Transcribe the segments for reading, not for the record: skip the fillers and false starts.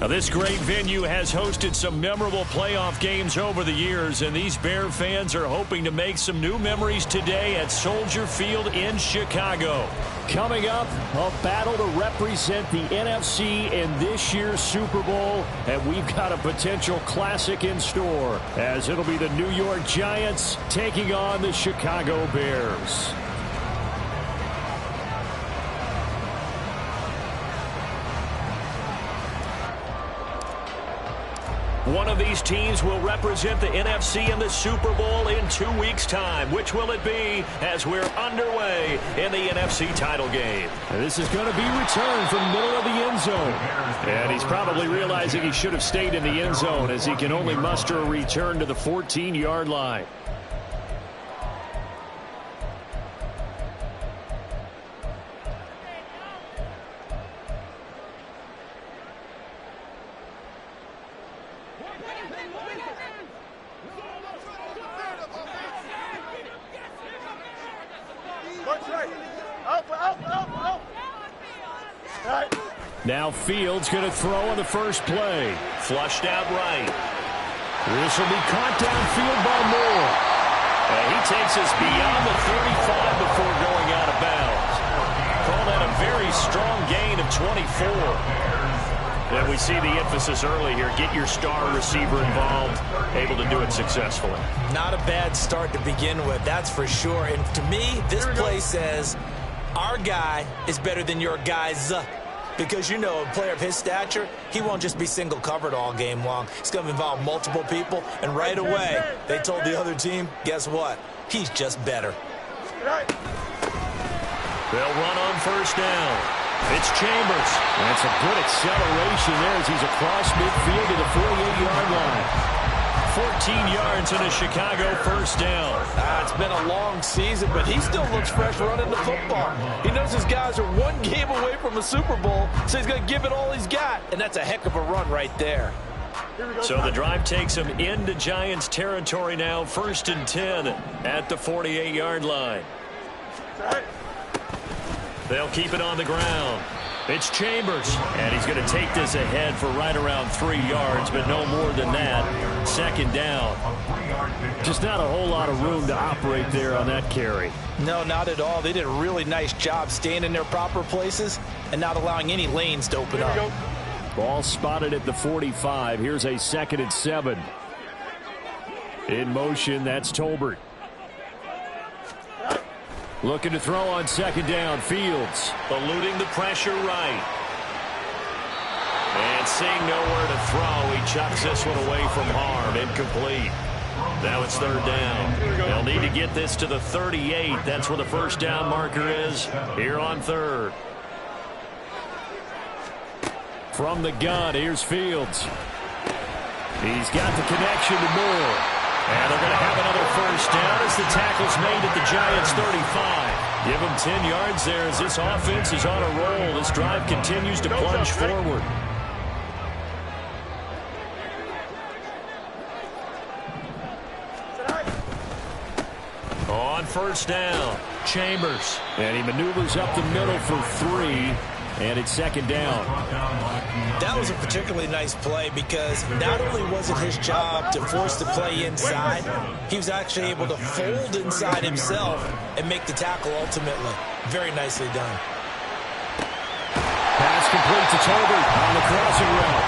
This great venue has hosted some memorable playoff games over the years, and these Bear fans are hoping to make some new memories today at Soldier Field in Chicago. Coming up, a battle to represent the NFC in this year's Super Bowl, and we've got a potential classic in store, as it'll be the New York Giants taking on the Chicago Bears. One of these teams will represent the NFC in the Super Bowl in 2 weeks' time. Which will it be as we're underway in the NFC title game? And this is going to be returned from the middle of the end zone. And he's probably realizing he should have stayed in the end zone as he can only muster a return to the 14-yard line. Now Fields going to throw on the first play. Flushed out right. This will be caught downfield by Moore. And he takes us beyond the 35 before going out of bounds. Call that a very strong gain of 24. And we see the emphasis early here. Get your star receiver involved. Able to do it successfully. Not a bad start to begin with, that's for sure. And to me, this play says our guy is better than your guys. Because, you know, a player of his stature, he won't just be single covered all game long. He's going to involve multiple people. And right away, they told the other team, guess what? He's just better. They'll run on first down. It's Chambers. That's a good acceleration there as he's across midfield to the 48-yard line. 14 yards and a Chicago first down. It's been a long season, but he still looks fresh running the football. He knows his guys are one game away from a Super Bowl, so he's going to give it all he's got. And that's a heck of a run right there. So the drive takes him into Giants territory now. 1st and 10 at the 48-yard line. They'll keep it on the ground. It's Chambers, and he's going to take this ahead for right around 3 yards, but no more than that. 2nd down. Just not a whole lot of room to operate there on that carry. No, not at all. They did a really nice job staying in their proper places and not allowing any lanes to open up. Ball spotted at the 45. Here's a 2nd and 7. In motion, that's Tolbert. Looking to throw on 2nd down. Fields eluding the pressure right. And seeing nowhere to throw, he chucks this one away from harm. Incomplete. Now it's 3rd down. They'll need to get this to the 38. That's where the first down marker is here on 3rd. From the gun, here's Fields. He's got the connection to Moore. And they're going to have another first down as the tackle's made at the Giants' 35. Give them 10 yards there as this offense is on a roll. This drive continues to plunge forward. On first down, Chambers. And he maneuvers up the middle for 3. And it's 2nd down. That was a particularly nice play because not only was it his job to force the play inside, he was actually able to fold inside himself and make the tackle ultimately. Very nicely done. Pass complete to Tolbert on the crossing route.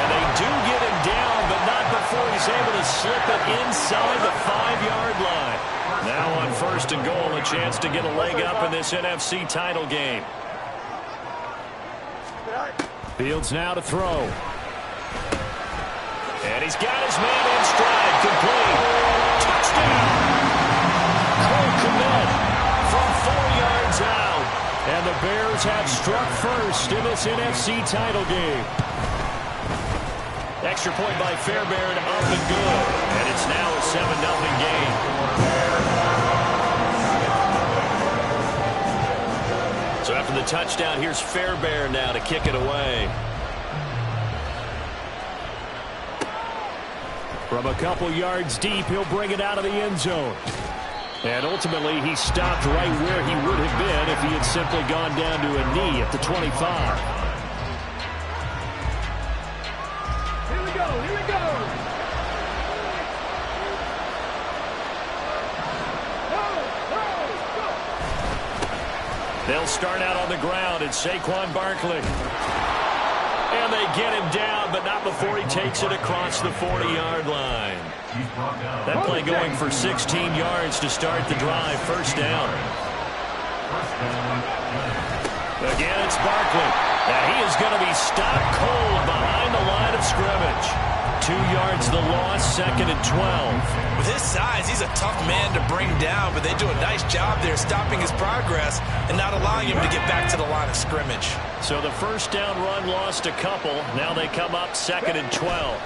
And they do get him down, but not before he's able to slip it inside the 5-yard line. Now on 1st and goal, a chance to get a leg up in this NFC title game. Fields now to throw. And he's got his man in stride. Complete. Touchdown. Cole Kmet from 4 yards out. And the Bears have struck first in this NFC title game. Extra point by Fairbairn up and good. And it's now a 7-0 game. So after the touchdown, here's Fairbairn now to kick it away. From a couple yards deep, he'll bring it out of the end zone. And ultimately, he stopped right where he would have been if he had simply gone down to a knee at the 25. They'll start out on the ground. It's Saquon Barkley. And they get him down, but not before he takes it across the 40-yard line. That play going for 16 yards to start the drive. First down. Again, it's Barkley. And he is going to be stopped cold behind the line of scrimmage. 2 yards the loss, second and 12. With his size, he's a tough man to bring down, but they do a nice job there stopping his progress and not allowing him to get back to the line of scrimmage. So the first down run lost a couple. Now they come up second and 12.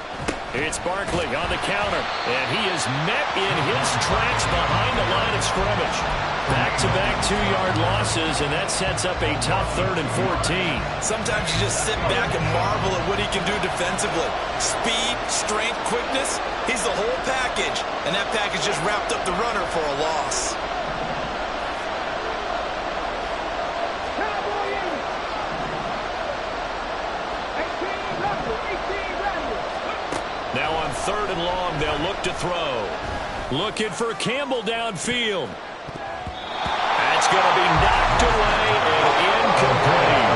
It's Barkley on the counter, and he is met in his tracks behind the line of scrimmage. Back-to-back 2-yard losses, and that sets up a tough third and 14. Sometimes you just sit back and marvel at what he can do defensively. Speed, strength, quickness, he's the whole package, and that package just wrapped up the runner for a loss. Now on third and long, they'll look to throw. Looking for Campbell downfield. That's going to be knocked away and incomplete.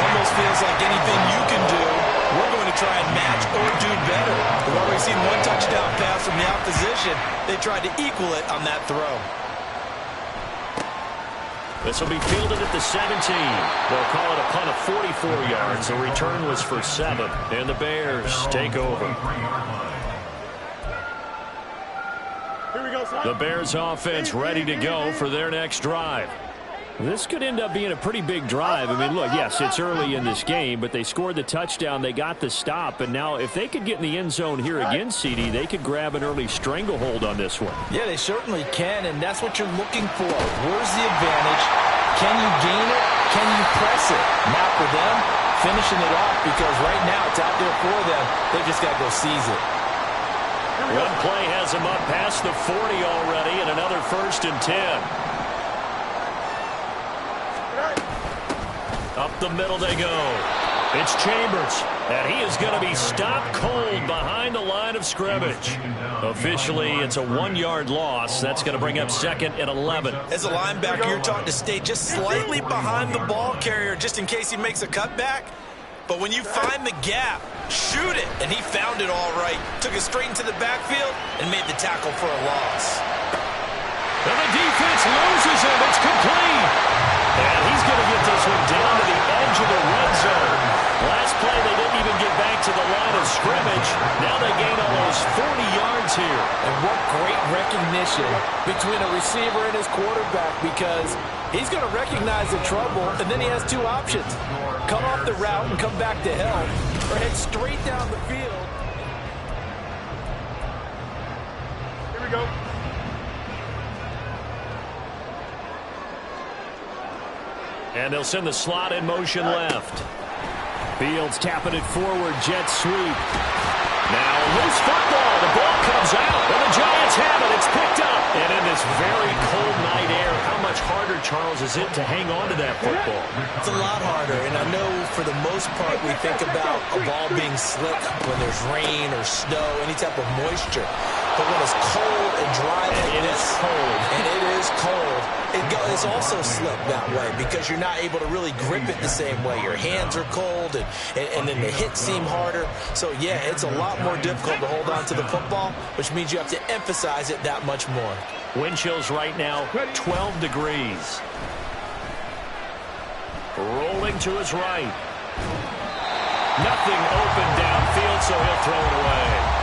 Almost feels like anything you can do, we're going to try and match or do better. We've already seen one touchdown pass from the opposition. They tried to equal it on that throw. This will be fielded at the 17. They'll call it a punt of 44 yards. The return was for 7, and the Bears take over. The Bears offense ready to go for their next drive. This could end up being a pretty big drive. I mean, look, yes, it's early in this game, but they scored the touchdown, they got the stop, and now if they could get in the end zone here again, CD, they could grab an early stranglehold on this one. Yeah, they certainly can, and that's what you're looking for. Where's the advantage? Can you gain it? Can you press it? Not for them, finishing it off, because right now it's out there for them. They've just got to go seize it. One play has them up past the 40 already, and another first and 10. Up the middle they go. It's Chambers, and he is going to be stopped cold behind the line of scrimmage. Officially, it's a 1-yard loss. That's going to bring up second and 11. As a linebacker, you're taught to stay just slightly behind the ball carrier just in case he makes a cutback. But when you find the gap, shoot it. And he found it all right. Took it straight into the backfield and made the tackle for a loss. And the defense loses him. It's complete. And he's going to get this one down to the edge of the red zone. Last play, they didn't even get back to the line of scrimmage. Now they gain almost 40 yards here. And what great recognition between a receiver and his quarterback, because he's going to recognize the trouble, and then he has two options. Come off the route and come back to help, or head straight down the field. Here we go. And they'll send the slot in motion left. Fields tapping it forward, jet sweep. Now loose football, the ball comes out, and the Giants have it. It's picked up. And in this very cold night air, how much harder, Charles, is it to hang on to that football? It's a lot harder, and I know for the most part we think about a ball being slick when there's rain or snow, any type of moisture. But when it's cold and dry like this, and it is cold, it's also slick that way because you're not able to really grip it the same way. Your hands are cold, and then the hits seem harder. So, yeah, it's a lot more difficult to hold on to the football, which means you have to emphasize it that much more. Wind chills right now, 12 degrees. Rolling to his right. Nothing open downfield, so he'll throw it away.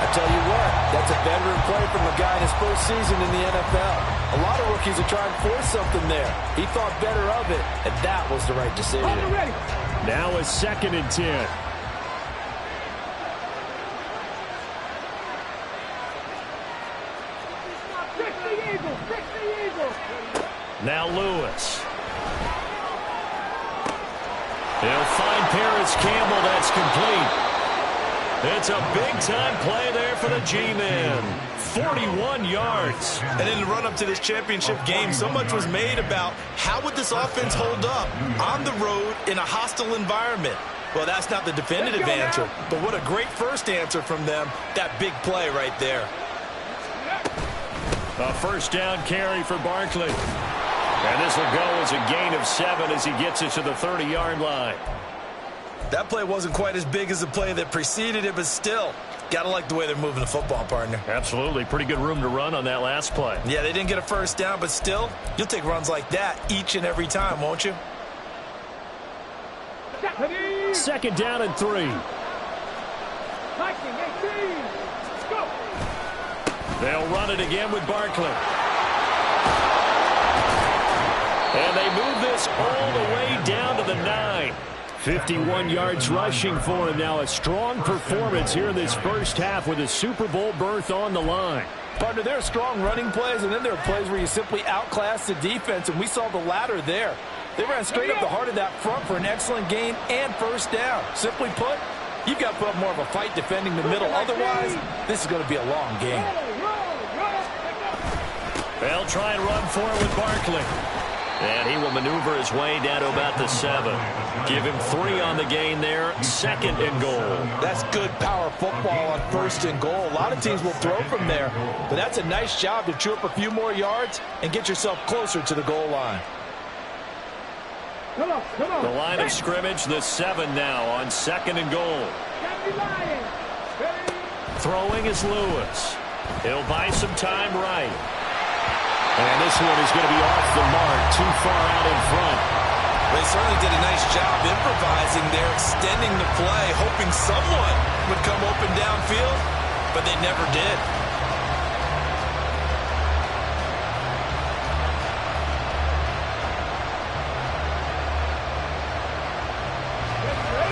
I tell you what, that's a veteran play from a guy in his first season in the NFL. A lot of rookies are trying to force something there. He thought better of it, and that was the right decision. Now a second and 10. Now Lewis. He'll find Paris Campbell. That's complete. It's a big-time play there for the G-Men. 41 yards. And in the run-up to this championship game, so much was made about how would this offense hold up on the road in a hostile environment. Well, that's not the definitive answer, but what a great first answer from them. That big play right there. A first down carry for Barkley. And this will go as a gain of 7 as he gets it to the 30-yard line. That play wasn't quite as big as the play that preceded it, but still, got to like the way they're moving the football, partner. Absolutely. Pretty good room to run on that last play. Yeah, they didn't get a first down, but still, you'll take runs like that each and every time, won't you? Second down and 3. They'll run it again with Barkley. And they move this all the way down to the 9. 51 yards rushing for him now. A strong performance here in this first half with a Super Bowl berth on the line. Partner, there are strong running plays, and then there are plays where you simply outclass the defense, and we saw the latter there. They ran straight up the heart of that front for an excellent gain and first down. Simply put, you've got to put up more of a fight defending the middle. Otherwise, this is going to be a long game. They'll try and run for it with Barkley. And he will maneuver his way down to about the 7. Give him 3 on the gain there. Second and goal. That's good power football on first and goal. A lot of teams will throw from there, but that's a nice job to chew up a few more yards and get yourself closer to the goal line. The line of scrimmage, the 7 now on second and goal. Throwing is Lewis. He'll buy some time right. And this one is going to be off the mark, too far out in front. They certainly did a nice job improvising there, extending the play, hoping someone would come open downfield, but they never did.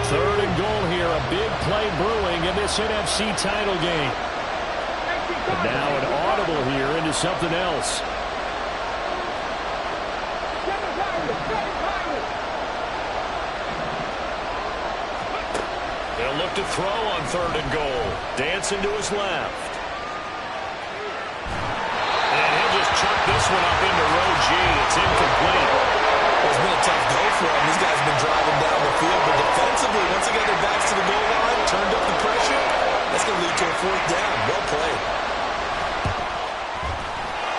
Third and goal here, a big play brewing in this NFC title game. And now an audible here into something else. They'll look to throw on third and goal. Dancing to his left. And he'll just chuck this one up into row G. It's incomplete. It's been a tough go for them. These guys have been driving down the field, but defensively, once they got their backs to the goal line, turned up the pressure, that's going to lead to a fourth down. Well played.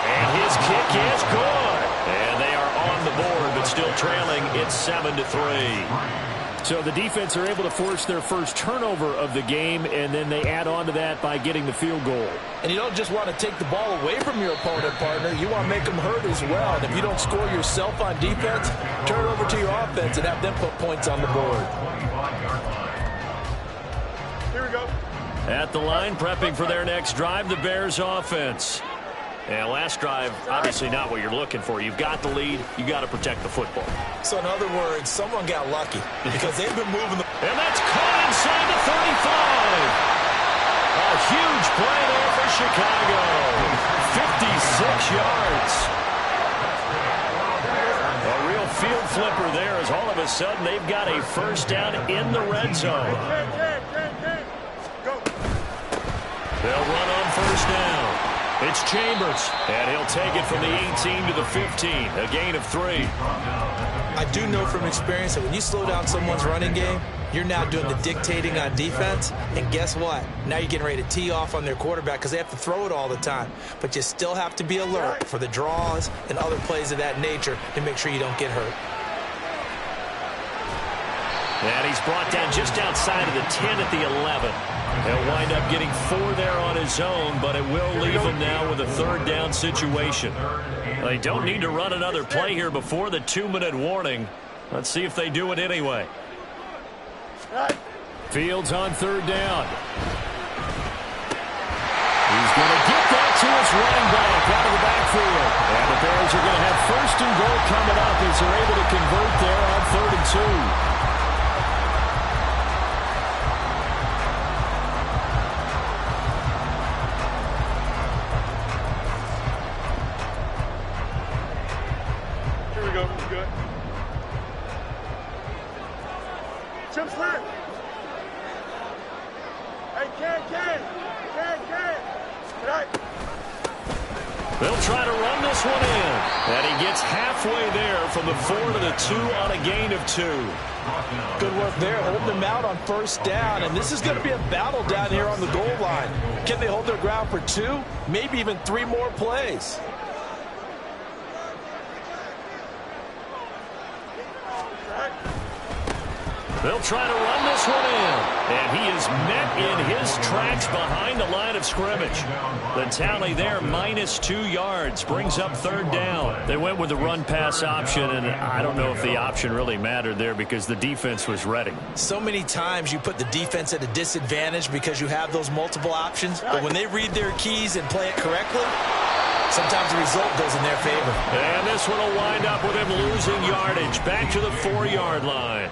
And his kick is good. And they are on the board, but still trailing. It's 7-3. So the defense are able to force their first turnover of the game, and then they add on to that by getting the field goal. And you don't just want to take the ball away from your opponent, partner. You want to make them hurt as well. And if you don't score yourself on defense, turn it over to your offense and have them put points on the board. Here we go. At the line, prepping for their next drive, the Bears offense. And last drive, obviously not what you're looking for. You've got the lead. You got to protect the football. So in other words, someone got lucky because they've been moving the... And that's caught inside the 35. A huge play there for Chicago. 56 yards. A real field flipper there as all of a sudden they've got a first down in the red zone. Go. They'll run on first down. It's Chambers, and he'll take it from the 18 to the 15, a gain of 3. I do know from experience that when you slow down someone's running game, you're now doing the dictating on defense, and guess what? Now you're getting ready to tee off on their quarterback because they have to throw it all the time. But you still have to be alert for the draws and other plays of that nature to make sure you don't get hurt. And he's brought down just outside of the 10 at the 11. He'll wind up getting 4 there on his own, but it will leave him now with a third down situation. They don't need to run another play here before the 2-minute warning. Let's see if they do it anyway. Fields on third down. He's going to get that to his running back out of the backfield. And the Bears are going to have first and goal coming up as they're able to convert there on 3rd and 2. Good. Chip slant. Hey, Ken. Right. They'll try to run this one in. And he gets halfway there from the 4 to the 2 on a gain of 2. Good work there, holding them out on first down. And this is going to be a battle down here on the goal line. Can they hold their ground for 2, maybe even 3 more plays? They'll try to run this one in. And he is met in his tracks behind the line of scrimmage. The tally there, -2 yards, brings up 3rd down. They went with the run-pass option, and I don't know if the option really mattered there because the defense was ready. So many times you put the defense at a disadvantage because you have those multiple options. But when they read their keys and play it correctly, sometimes the result goes in their favor. And this one will wind up with him losing yardage. Back to the 4-yard line.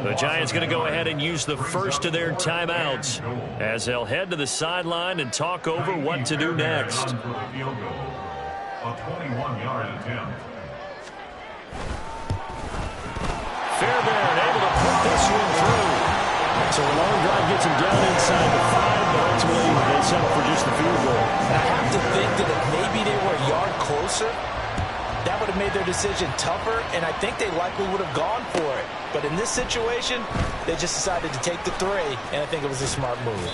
The Giants going to go ahead and use the first of their timeouts as they'll head to the sideline and talk over what to do next. A 21-yard attempt. Fairbairn able to put this one through. So a long drive gets him down inside the 5, but ultimately they settle for just the field goal. I have to think that if maybe they were a yard closer, that would have made their decision tougher, and I think they likely would have gone for it. But in this situation, they just decided to take the 3, and I think it was a smart move.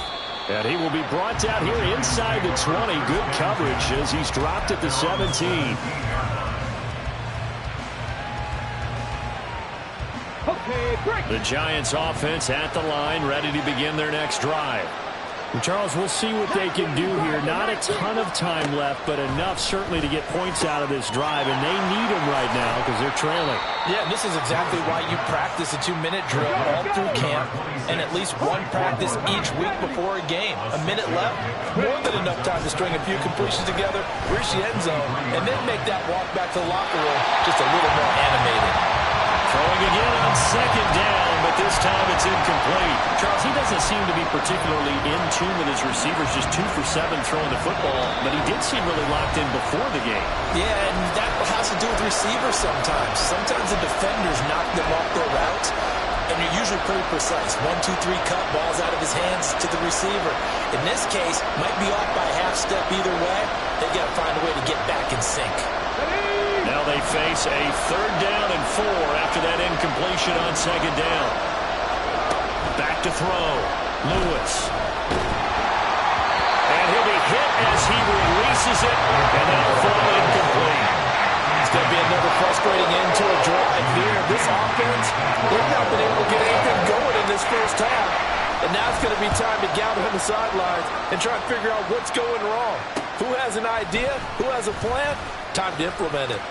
And he will be brought down here inside the 20. Good coverage as he's dropped at the 17. The Giants offense at the line, ready to begin their next drive. Well, Charles, we'll see what they can do here. Not a ton of time left, but enough certainly to get points out of this drive, and they need them right now because they're trailing. Yeah, and this is exactly why you practice a 2-minute drill all through camp and at least one practice each week before a game. A minute left, more than enough time to string a few completions together, reach the end zone, and then make that walk back to the locker room just a little more animated. Throwing again on 2nd down, but this time it's incomplete. Charles, he doesn't seem to be particularly in tune with his receivers, just 2 for 7 throwing the football, but he did seem really locked in before the game. Yeah, and that has to do with receivers sometimes. Sometimes the defenders knock them off their routes, and you're usually pretty precise. 1, 2, 3 cut, balls out of his hands to the receiver. In this case, might be off by a half step either way. They've got to find a way to get back in sync. Now they face a 3rd down and 4 after that incompletion on 2nd down. Back to throw. Lewis. And he'll be hit as he releases it, and that'll fall incomplete. It's going to be another frustrating end to a drive here. This offense, they've not been able to get anything going in this first half. And now it's going to be time to gather on the sidelines and try and figure out what's going wrong. Who has an idea? Who has a plan? Time to implement it.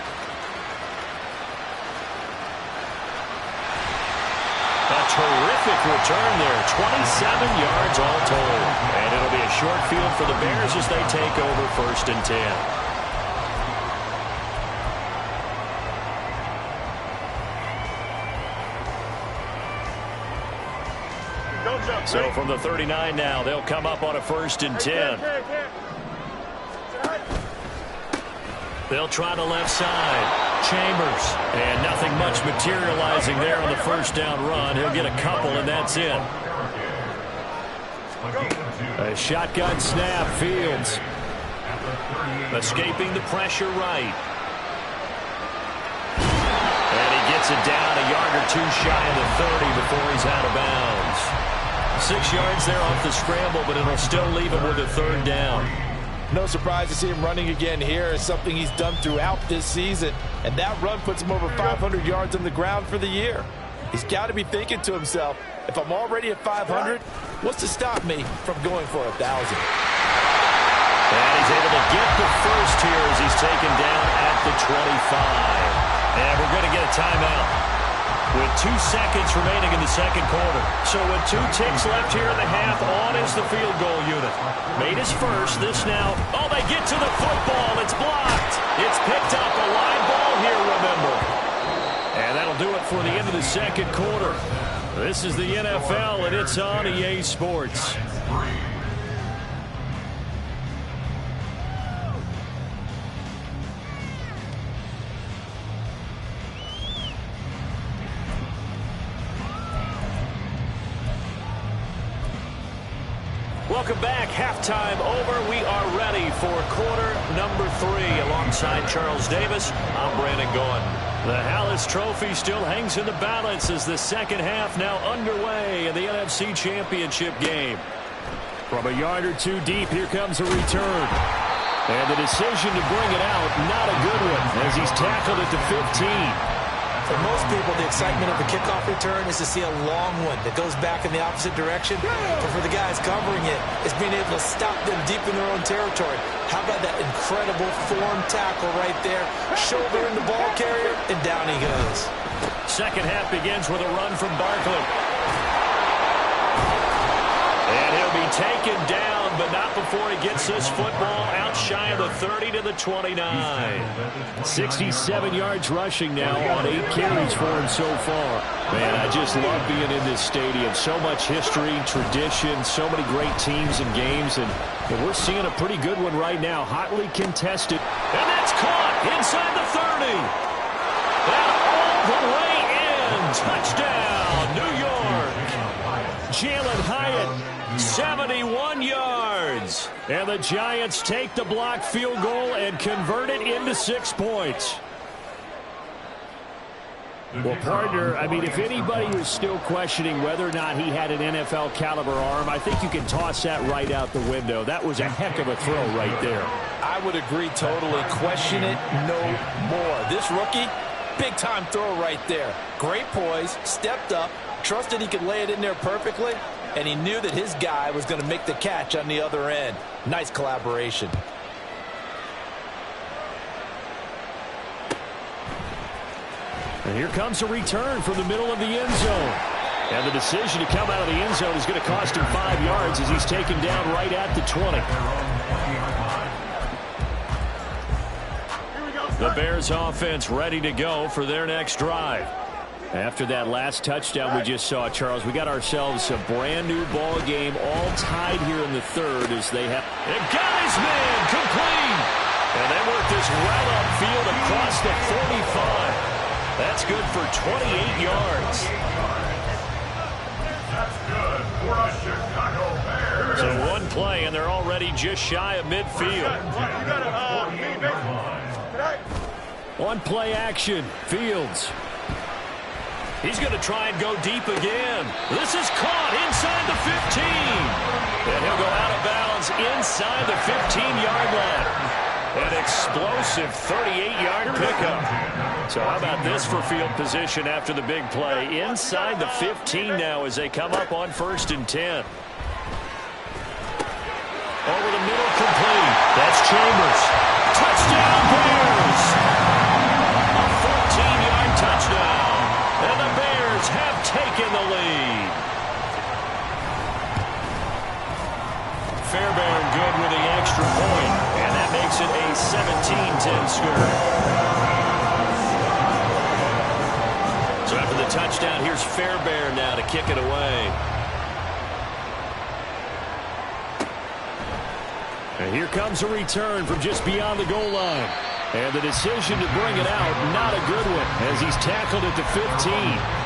A terrific return there. 27 yards all told. And it'll be a short field for the Bears as they take over 1st and 10. So from the 39 now, they'll come up on a 1st and 10. They'll try the left side. Chambers. And nothing much materializing there on the 1st down run. He'll get a couple, and that's it. A shotgun snap. Fields escaping the pressure right. And he gets it down a yard or 2 shy of the 30 before he's out of bounds. 6 yards there off the scramble, but it'll still leave him with a 3rd down. No surprise to see him running again here. It's something he's done throughout this season. And that run puts him over 500 yards on the ground for the year. He's got to be thinking to himself, if I'm already at 500, what's to stop me from going for 1,000? And he's able to get the first here as he's taken down at the 25. And we're going to get a timeout with 2 seconds remaining in the 2nd quarter. So with 2 ticks left here in the half, on is the field goal unit. Made his first. This now. Oh, they get to the football. It's blocked. It's picked up. A live ball here, remember. And that'll do it for the end of the 2nd quarter. This is the NFL, and it's on EA Sports. Welcome back. Halftime over. We are ready for quarter number 3. Alongside Charles Davis, I'm Brandon Gaudin. The Hallis Trophy still hangs in the balance as the second half now underway in the NFC Championship game. From a yard or two deep, here comes a return. And the decision to bring it out, not a good one, as he's tackled at the 15. For most people, the excitement of the kickoff return is to see a long one that goes back in the opposite direction. But for the guys covering it, it's being able to stop them deep in their own territory. How about that incredible form tackle right there? Shoulder in the ball carrier, and down he goes. Second half begins with a run from Barkley. And he'll be taken down, but not before he gets this football out shy of the 30 to the 29. 67 yards rushing now on 8 carries for him so far. Man, I just love being in this stadium. So much history, tradition, so many great teams and games, and we're seeing a pretty good one right now. Hotly contested. And that's caught inside the 30. And all the way in. Touchdown, New York. Jalen Hyatt, 71 yards. And the Giants take the blocked field goal and convert it into 6 points. Well, partner, I mean, if anybody was still questioning whether or not he had an NFL caliber arm, I think you can toss that right out the window. That was a heck of a throw right there. I would agree totally. Question it no more. This rookie, big-time throw right there. Great poise, stepped up, trusted he could lay it in there perfectly, and he knew that his guy was going to make the catch on the other end. Nice collaboration. And here comes a return from the middle of the end zone. And the decision to come out of the end zone is going to cost him 5 yards as he's taken down right at the 20. The Bears offense ready to go for their next drive. After that last touchdown we just saw, Charles, we got ourselves a brand new ball game, all tied here in the third as they have. And got his man complete. And they work this right upfield across the 45. That's good for 28 yards. That's good for a Chicago Bears. So one play, and they're already just shy of midfield. One play action. Fields. He's going to try and go deep again. This is caught inside the 15. And he'll go out of bounds inside the 15-yard line. An explosive 38-yard pickup. So how about this for field position after the big play? Inside the 15 now as they come up on 1st and 10. Over the middle, complete. That's Chambers. Touchdown, Bears! A 14-yard touchdown. And the Bears have taken the lead. Fairbairn good with the extra point. And that makes it a 17-10 score. So after the touchdown, here's Fairbairn now to kick it away. And here comes a return from just beyond the goal line. And the decision to bring it out, not a good one, as he's tackled at the 15.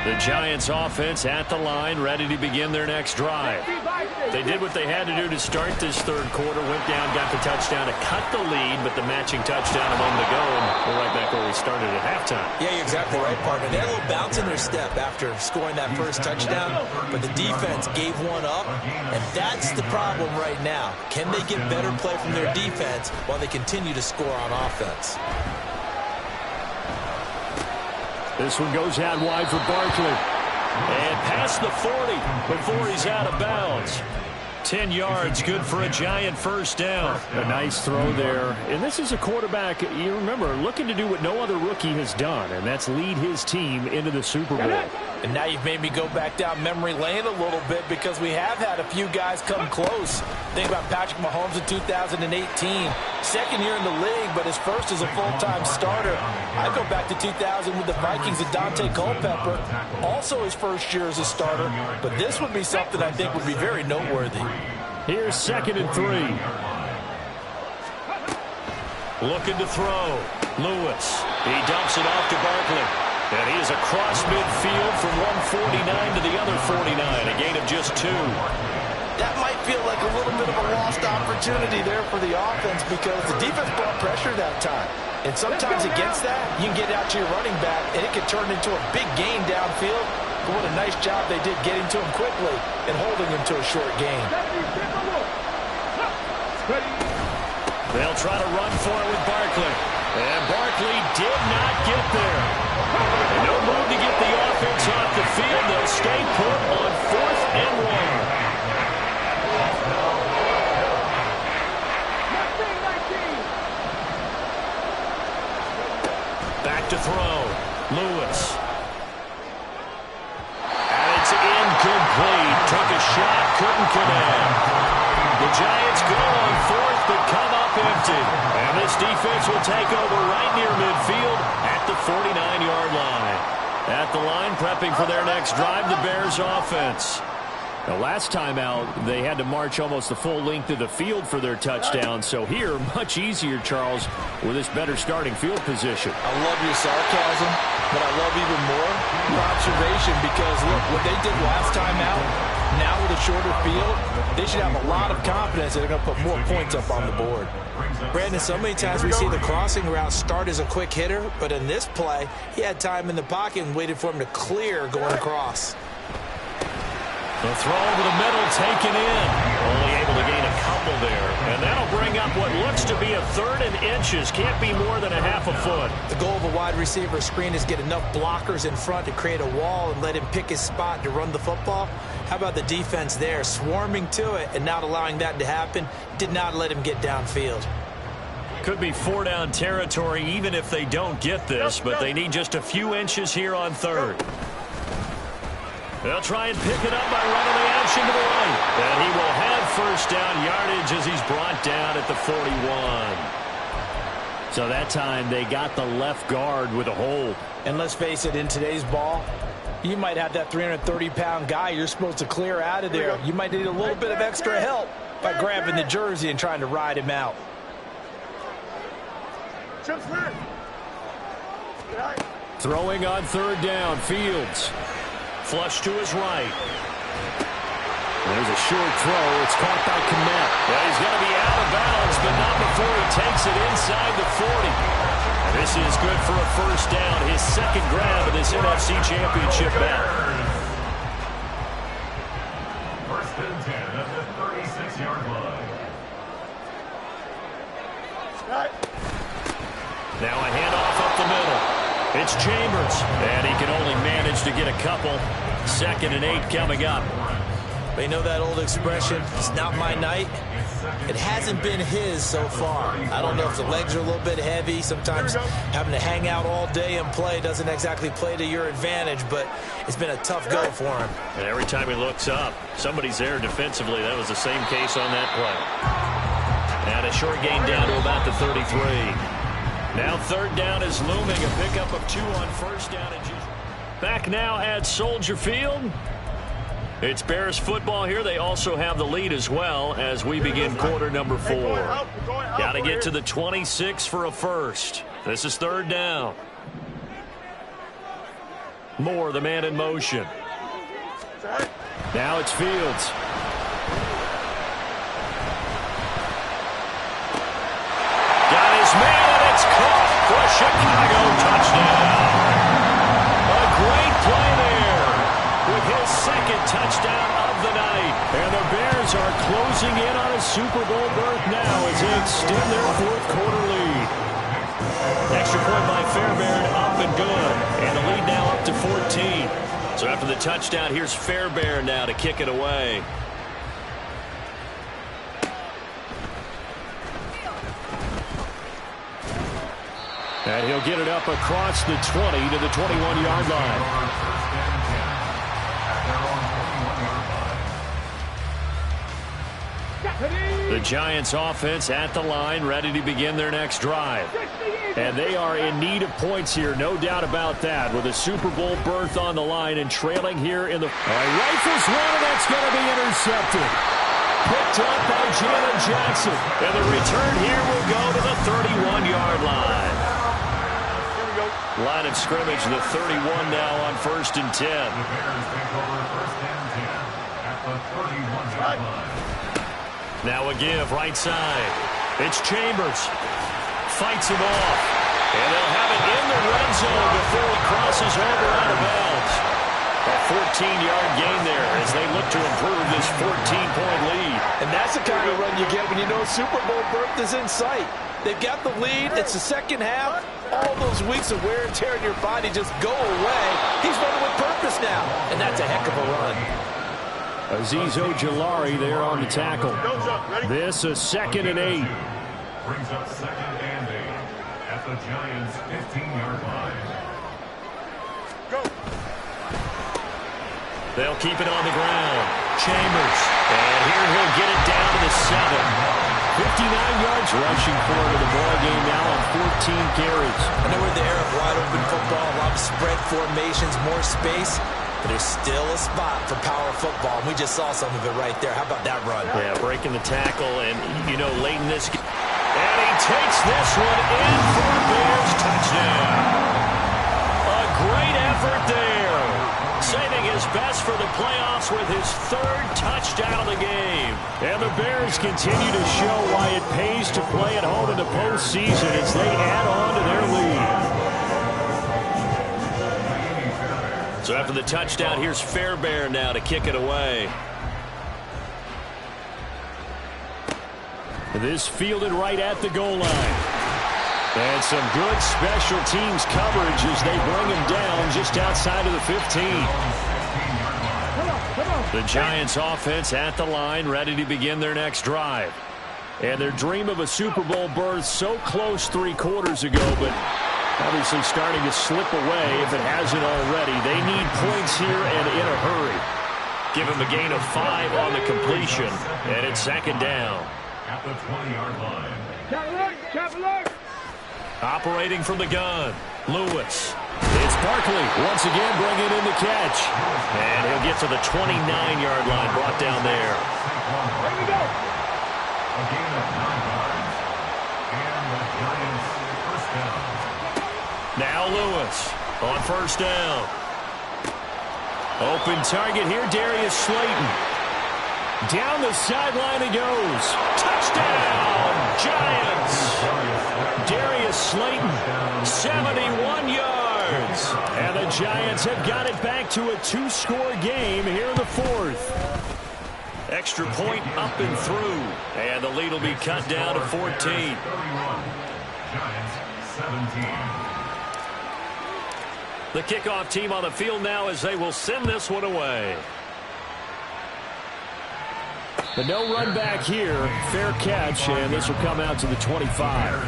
The Giants offense at the line, ready to begin their next drive. They did what they had to do to start this third quarter, went down, got the touchdown to cut the lead, but the matching touchdown a moment ago, and we're right back where we started at halftime. Yeah, you're exactly right, partner. They had a little bounce in their step after scoring that first touchdown, but the defense gave one up, and that's the problem right now. Can they get better play from their defense while they continue to score on offense? This one goes out wide for Barkley. And past the 40 before he's out of bounds. 10 yards, good for a Giant first down. A nice throw there. And this is a quarterback, you remember, looking to do what no other rookie has done, and that's lead his team into the Super Bowl. And now you've made me go back down memory lane a little bit because we have had a few guys come close. Think about Patrick Mahomes in 2018. Second year in the league, but his first as a full-time starter. I go back to 2000 with the Vikings and Dante Culpepper. Also his first year as a starter. But this would be something I think would be very noteworthy. Here's 2nd and 3. Looking to throw. Lewis. He dumps it off to Barkley. And he is across midfield from 149 to the other 49. A gain of just 2. That might feel like a little bit of a lost opportunity there for the offense because the defense brought pressure that time. And sometimes against that, you can get out to your running back, and it can turn into a big gain downfield. But what a nice job they did getting to him quickly and holding him to a short gain. They'll try to run for it with Barkley. And Barkley did not get there. And no move to get the offense off the field. They'll stay put on 4th and 1. Back to throw. Lewis. And it's incomplete. Took a shot, couldn't connect. The Giants go on 4th, but come up empty. And this defense will take over right near midfield at the 49-yard line. At the line, prepping for their next drive, the Bears offense. The last time out, they had to march almost the full length of the field for their touchdown. So here, much easier, Charles, with this better starting field position. I love your sarcasm, but I love even more your observation because, look, what they did last time out, now with a shorter field, they should have a lot of confidence that they're going to put more points up on the board. Brandon, so many times we see the crossing route start as a quick hitter, but in this play, he had time in the pocket and waited for him to clear going across. The throw over the middle taken in. Only able to gain a couple there. And that'll bring up what looks to be a 3rd and inches. Can't be more than a half a foot. The goal of a wide receiver screen is get enough blockers in front to create a wall and let him pick his spot to run the football. How about the defense there, swarming to it and not allowing that to happen? Did not let him get downfield. Could be 4-down territory even if they don't get this, but they need just a few inches here on 3rd. They'll try and pick it up by running the action to the right. And he will have 1st down yardage as he's brought down at the 41. So that time they got the left guard with a hold. And let's face it, in today's ball, you might have that 330-pound guy you're supposed to clear out of there. You might need a little bit of extra help by grabbing the jersey and trying to ride him out. Throwing on 3rd down, Fields. Flush to his right. There's a short throw. It's caught by Kmet. Well, he's going to be out of bounds, but not before he takes it inside the 40. And this is good for a 1st down. His 2nd grab of this NFC Championship bout. 1st and 10 at the 36-yard line. Now a handoff up the middle. It's Chambers, and he can only manage to get a couple. 2nd and 8 coming up. They know that old expression, it's not my night. It hasn't been his so far. I don't know if the legs are a little bit heavy. Sometimes having to hang out all day and play doesn't exactly play to your advantage, but it's been a tough go for him. And every time he looks up, somebody's there defensively. That was the same case on that play. And a short gain down to about the 33. Now 3rd down is looming. A pickup of 2 on 1st down. Back now at Soldier Field. It's Bears football here. They also have the lead as well as we begin quarter number 4. Got to get to the 26 for a 1st. This is 3rd down. Moore, the man in motion. Now it's Fields. Got his man. It's caught for a Chicago touchdown. A great play there with his 2nd touchdown of the night. And the Bears are closing in on a Super Bowl berth now as they extend their 4th quarter lead. Extra point by Fairbairn, up and good. And the lead now up to 14. So after the touchdown, here's Fairbairn now to kick it away. And he'll get it up across the 20 to the 21-yard line. The Giants offense at the line, ready to begin their next drive. And they are in need of points here, no doubt about that, with a Super Bowl berth on the line and trailing here in the... Rifles one, and that's going to be intercepted. Picked up by Jalen Jackson. And the return here will go to the 31-yard Line of scrimmage, the 31 now on 1st and 10. The Bears take over 1st and 10 at the 31-yard line. Now a give, right side. It's Chambers. Fights him off. And they'll have it in the red zone before he crosses over out of bounds. A 14-yard gain there as they look to improve this 14-point lead. And that's the kind of run you get when you know Super Bowl berth is in sight. They've got the lead. It's the second half. All those weeks of wear and tear in your body just go away. He's running with purpose now, and that's a heck of a run. Azeez Ojulari there on the tackle. This a 2nd and 8. Brings up 2nd and 8 at the Giants' 15-yard line. They'll keep it on the ground. Chambers. And here he'll get it down to the 7. 59 yards rushing forward to the ball game now on 14 carries. I know we're in the era of wide open football, a lot of spread formations, more space, but there's still a spot for power football. And we just saw some of it right there. How about that run? Yeah, breaking the tackle, and you know, late in this game. And he takes this one in for a Bears touchdown. A great effort there. Saving his best for the playoffs with his 3rd touchdown of the game. And the Bears continue to show why it pays to play at home in the postseason as they add on to their lead. So after the touchdown, here's Fairbairn now to kick it away. This fielded right at the goal line. And some good special teams coverage as they bring him down just outside of the 15. The Giants offense at the line, ready to begin their next drive. And their dream of a Super Bowl berth so close 3 quarters ago, but obviously starting to slip away if it hasn't already. They need points here and in a hurry. Give him a gain of 5 on the completion, and it's 2nd down. At the 20-yard line. Operating from the gun, Lewis. It's Barkley once again bringing in the catch. And he'll get to the 29-yard line, brought down there. A gain of 9 yards. And the Giants' 1st down. Now Lewis on 1st down. Open target here, Darius Slayton. Down the sideline he goes. Touchdown, Giants. Darius Slayton, 71 yards. And the Giants have got it back to a 2-score game here in the 4th. Extra point up and through. And the lead will be cut down to 14. 31. Giants 17. The kickoff team on the field now as they will send this one away. But no run back here. Fair catch, and this will come out to the 25.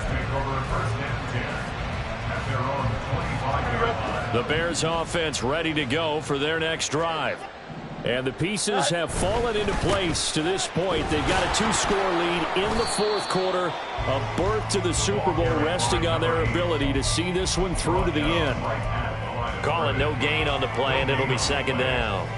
The Bears offense ready to go for their next drive. And the pieces have fallen into place to this point. They've got a 2-score lead in the 4th quarter. A berth to the Super Bowl resting on their ability to see this one through to the end. Call it no gain on the play, and it'll be 2nd down.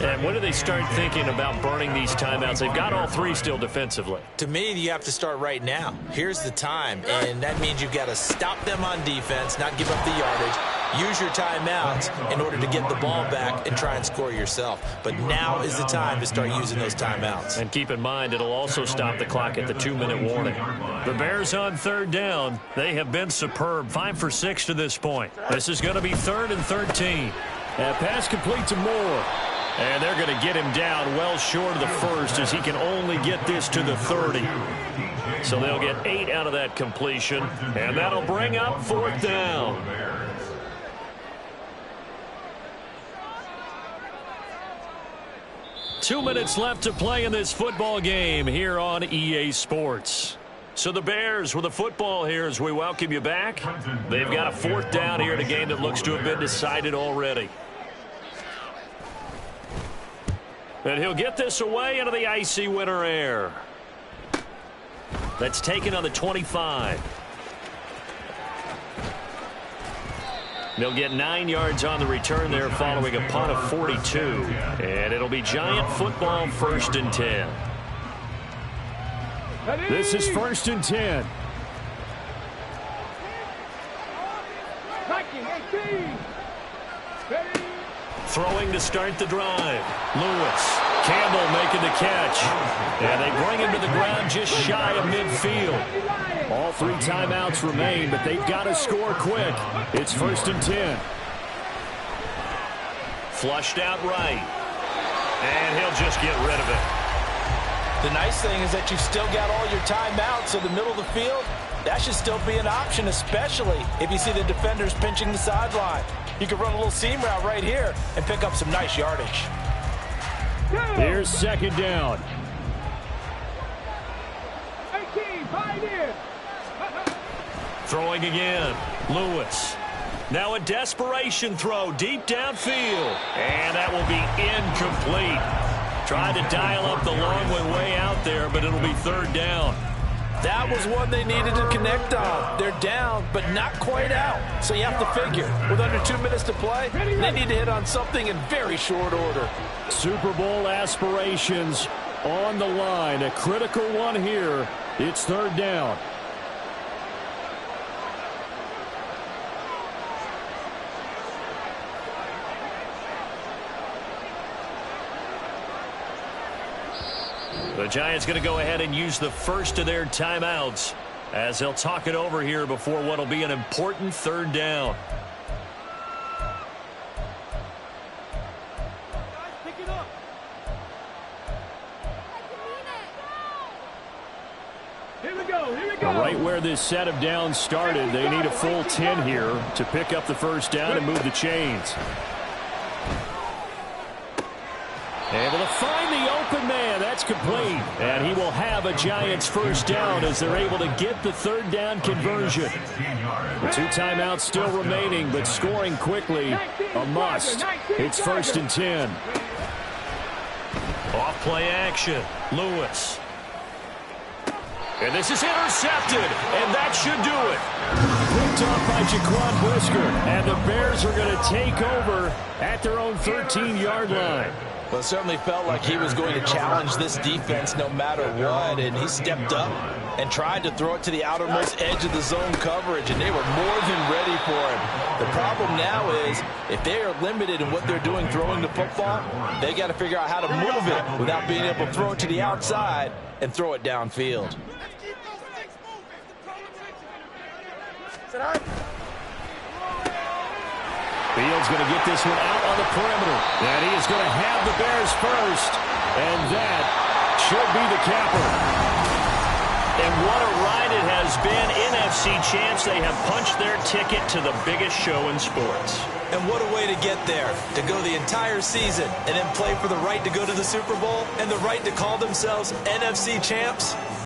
And when do they start thinking about burning these timeouts? They've got all 3 still defensively. To me, you have to start right now. Here's the time, and that means you've got to stop them on defense, not give up the yardage. Use your timeouts in order to get the ball back and try and score yourself. But now is the time to start using those timeouts. And keep in mind, it'll also stop the clock at the 2-minute warning. The Bears on 3rd down. They have been superb. 5 for 6 to this point. This is going to be 3rd and 13. And pass complete to Moore. And they're going to get him down well short of the 1st as he can only get this to the 30. So they'll get 8 out of that completion. And that'll bring up 4th down. 2 minutes left to play in this football game here on EA Sports. So the Bears with the football here as we welcome you back. They've got a 4th down here in a game that looks to have been decided already. And he'll get this away into the icy winter air. That's taken on the 25. They'll get 9 yards on the return there following a punt of 42. And it'll be Giant football 1st and 10. This is 1st and 10. Throwing to start the drive. Lewis. Campbell making the catch. And they bring him to the ground just shy of midfield. All 3 timeouts remain, but they've got to score quick. It's 1st and 10. Flushed out right. And he'll just get rid of it. The nice thing is that you've still got all your timeouts, so the middle of the field, that should still be an option, especially if you see the defenders pinching the sideline. You can run a little seam route right here and pick up some nice yardage. Here's 2nd down. 18, find in. Throwing again. Lewis. Now a desperation throw deep downfield. And that will be incomplete. Tried to dial up the long way out there, but it'll be 3rd down. That was one they needed to connect on. They're down, but not quite out. So you have to figure, with under 2 minutes to play, they need to hit on something in very short order. Super Bowl aspirations on the line. A critical one here. It's 3rd down. The Giants going to go ahead and use the first of their timeouts as they'll talk it over here before what will be an important 3rd down. Here we go, here we go. Right where this set of downs started, they need a full 10 here to pick up the 1st down and move the chains. Able to find the open man. That's complete. And he will have a Giants 1st down as they're able to get the 3rd down conversion. 2 timeouts still remaining, but scoring quickly a must. It's 1st and 10. Off play action. Lewis. And this is intercepted, and that should do it. Picked off by Jaquan Brisker, and the Bears are going to take over at their own 13-yard line. Well, it certainly felt like he was going to challenge this defense no matter what, and he stepped up and tried to throw it to the outermost edge of the zone coverage, and they were more than ready for him. The problem now is if they are limited in what they're doing throwing the football, they got to figure out how to move it without being able to throw it to the outside and throw it downfield. Fields going to get this one out on the perimeter. And he is going to have the Bears first. And that should be the capper. And what a ride it has been. NFC champs, they have punched their ticket to the biggest show in sports. And what a way to get there, to go the entire season and then play for the right to go to the Super Bowl and the right to call themselves NFC champs.